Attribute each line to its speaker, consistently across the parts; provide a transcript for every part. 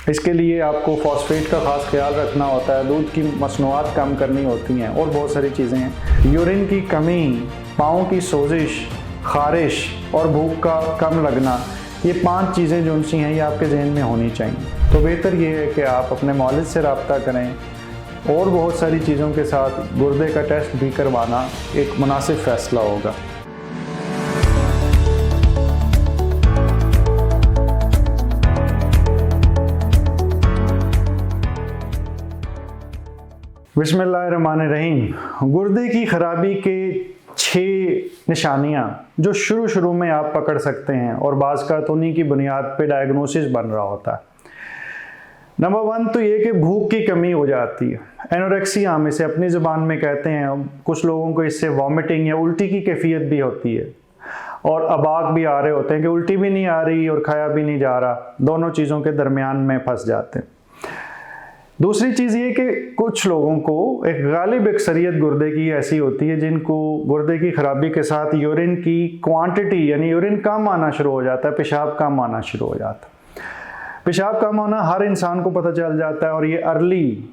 Speaker 1: इसके लिए आपको फॉस्फेट का ख़ास ख्याल रखना होता है, दूध की मसनूआत कम करनी होती हैं और बहुत सारी चीज़ें हैं। यूरिन की कमी, पाँव की सोजिश, ख़ारिश और भूख का कम लगना, ये 5 चीज़ें जो सी हैं ये आपके जहन में होनी चाहिए। तो बेहतर ये है कि आप अपने मौलिद से रब्ता करें और बहुत सारी चीज़ों के साथ गुर्दे का टेस्ट भी करवाना एक मुनासिब फ़ैसला होगा। बिस्मिल्लाहिर्रहमानिर्रहीम। गुर्दे की ख़राबी के 6 निशानियाँ जो शुरू में आप पकड़ सकते हैं और बाज़ का तो उन्हीं की बुनियाद पे डायग्नोसिस बन रहा होता है। नंबर 1 तो ये कि भूख की कमी हो जाती है। एनोरेक्सिया हम इसे अपनी ज़ुबान में कहते हैं। कुछ लोगों को इससे वॉमिटिंग या उल्टी की कैफियत भी होती है और अबाक भी आ रहे होते हैं कि उल्टी भी नहीं आ रही और खाया भी नहीं जा रहा, दोनों चीज़ों के दरमियान में फंस जाते हैं। दूसरी चीज़ ये कि कुछ लोगों को एक गालिब अक्सरियत गुर्दे की ऐसी होती है जिनको गुर्दे की ख़राबी के साथ यूरिन की क्वांटिटी यानी यूरिन कम आना शुरू हो जाता है, पेशाब कम आना शुरू हो जाता है। पेशाब कम होना हर इंसान को पता चल जाता है और ये अर्ली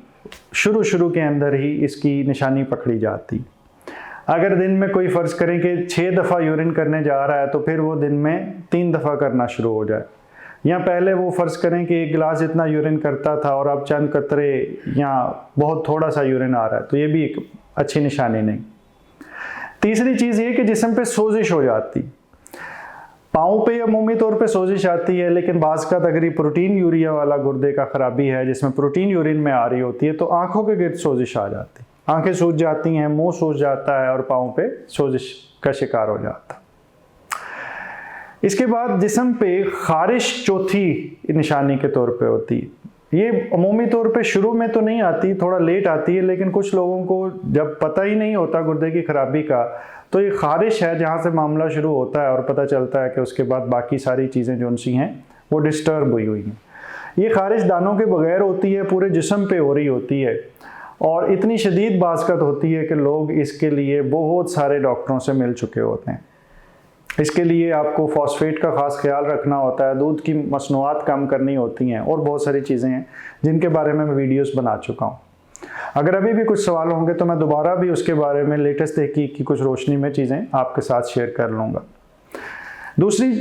Speaker 1: शुरू के अंदर ही इसकी निशानी पकड़ी जाती। अगर दिन में कोई फ़र्ज़ करें कि 6 दफ़ा यूरिन करने जा रहा है तो फिर वो दिन में 3 दफ़ा करना शुरू हो जाए, या पहले वो फ़र्ज़ करें कि 1 गिलास इतना यूरिन करता था और अब चंद कतरे या बहुत थोड़ा सा यूरिन आ रहा है, तो ये भी एक अच्छी निशानी नहीं। तीसरी चीज़ ये कि जिस्म पे सोजिश हो जाती, पाँव पे अमूमी तौर पे सोजिश आती है, लेकिन बाज़ का अगर प्रोटीन यूरिया वाला गुर्दे का ख़राबी है जिसमें प्रोटीन यूरिन में आ रही होती है तो आँखों के गिर्द सोजिश आ जाती, आँखें सूज जाती हैं, मुँह सूज जाता है और पाँव पे सोजिश का शिकार हो जाता। इसके बाद जिस्म पे ख़ारिश चौथी निशानी के तौर पे होती है। ये अमूमी तौर पे शुरू में तो नहीं आती, थोड़ा लेट आती है, लेकिन कुछ लोगों को जब पता ही नहीं होता गुर्दे की ख़राबी का तो ये ख़ारिश है जहाँ से मामला शुरू होता है और पता चलता है कि उसके बाद बाकी सारी चीज़ें जो सी हैं वो डिस्टर्ब हुई हैं। ये ख़ारिश दानों के बग़ैर होती है, पूरे जिस्म पे हो रही होती है और इतनी शदीद बाज़कत होती है कि लोग इसके लिए बहुत सारे डॉक्टरों से मिल चुके होते हैं। इसके लिए आपको फॉस्फेट का ख़ास ख्याल रखना होता है, दूध की मसनूआत कम करनी होती हैं और बहुत सारी चीज़ें हैं जिनके बारे में मैं वीडियोस बना चुका हूँ। अगर अभी भी कुछ सवाल होंगे तो मैं दोबारा भी उसके बारे में लेटेस्ट तहकीक की कुछ रोशनी में चीज़ें आपके साथ शेयर कर लूँगा। दूसरी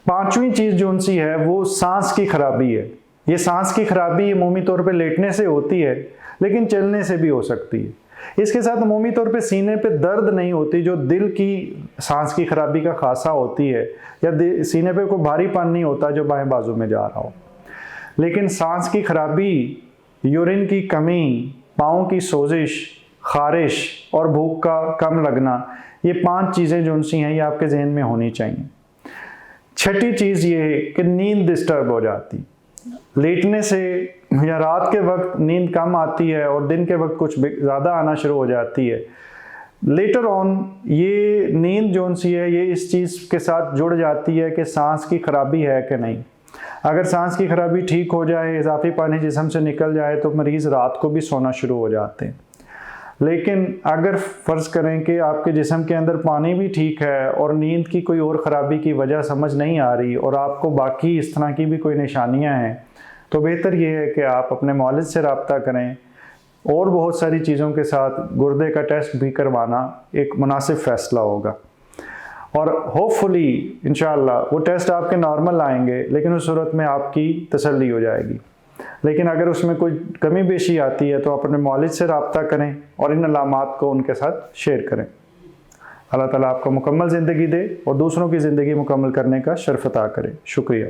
Speaker 1: 5वीं चीज़ जो उनसी है वो सांस की खराबी है। ये सांस की खराबी अमूमी तौर पर लेटने से होती है, लेकिन चलने से भी हो सकती है। इसके साथ अमूमी तौर पे सीने पे दर्द नहीं होती जो दिल की सांस की खराबी का खासा होती है, या सीने पे कोई भारीपन नहीं होता जो बाएं बाजू में जा रहा हो। लेकिन सांस की खराबी, यूरिन की कमी, पाँव की सोजिश, ख़ारिश और भूख का कम लगना, ये 5 चीज़ें जो सी हैं ये आपके जहन में होनी चाहिए। छठी चीज़ ये है कि नींद डिस्टर्ब हो जाती, लेटने से या रात के वक्त नींद कम आती है और दिन के वक्त कुछ ज़्यादा आना शुरू हो जाती है। लेटर ऑन ये नींद जो सी है ये इस चीज़ के साथ जुड़ जाती है कि सांस की खराबी है कि नहीं। अगर सांस की खराबी ठीक हो जाए, इजाफी पानी जिस्म से निकल जाए तो मरीज़ रात को भी सोना शुरू हो जाते हैं। लेकिन अगर फ़र्ज़ करें कि आपके जिस्म के अंदर पानी भी ठीक है और नींद की कोई और ख़राबी की वजह समझ नहीं आ रही और आपको बाकी इस तरह की भी कोई निशानियाँ हैं, तो बेहतर ये है कि आप अपने मौलिद से रब्ता करें और बहुत सारी चीज़ों के साथ गुर्दे का टेस्ट भी करवाना एक मुनासिब फ़ैसला होगा। और होपफुली इंशाअल्लाह वो टेस्ट आपके नॉर्मल आएंगे, लेकिन उस सूरत में आपकी तसल्ली हो जाएगी। लेकिन अगर उसमें कोई कमी बेशी आती है तो अपने मौलिद से रब्ता करें और इन अलामात को उनके साथ शेयर करें। अल्लाह ताला आपको मुकम्मल ज़िंदगी दे और दूसरों की ज़िंदगी मुकम्मल करने का शर्फ अता करे। शुक्रिया।